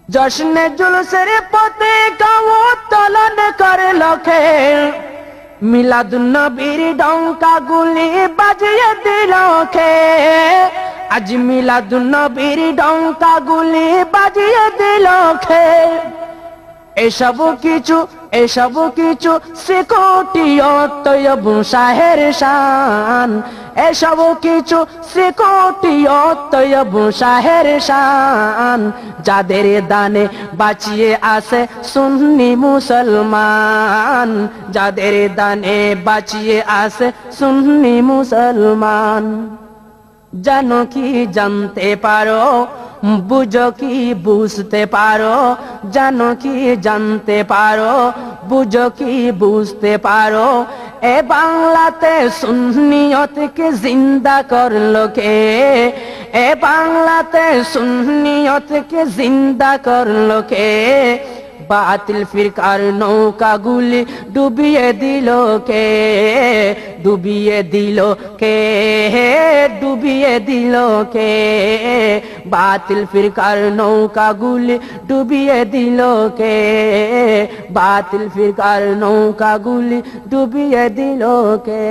জশ্নে জুলুসের পতাকা উত্তোলন করে লখে, মিলাদুন নবীর ডঙ্কা গুলি বাজিয়ে দিল খে। আজ মিলাদুন নবীর ডঙ্কা গুলি বাজিয়ে দিল খে। এসব কিছু শ্রীকোটিও তৈয়ব শাহের শান। এসব কিছু শ্রীকোটিও তৈয়ব শাহের শান। যাদের দানে বাঁচিয়ে আসে সুন্নি মুসলমান, যাদের দানে বাঁচিয়ে আসে সুন্নি মুসলমান। জানো কি জানতে পারো, বুঝো কি বুঝতে পারো, জানো কি জানতে পারো, বুঝো কি বুঝতে পারো। এ বাংলাতে সুন্নিয়তকে জিন্দা করলো কে? এ বাংলাতে সুন্নিয়তকে জিন্দা করলো কে? বাতিল ফিরকার নৌকাগুলি ডুবিয়ে দিল কে? ডুবিয়ে দিল কে? ডুবিয়ে দিল কে? বাতিল ফিরকার নৌকাগুলি ডুবিয়ে দিল কে? বাতিল ফিরকার নৌকাগুলি ডুবিয়ে দিল কে?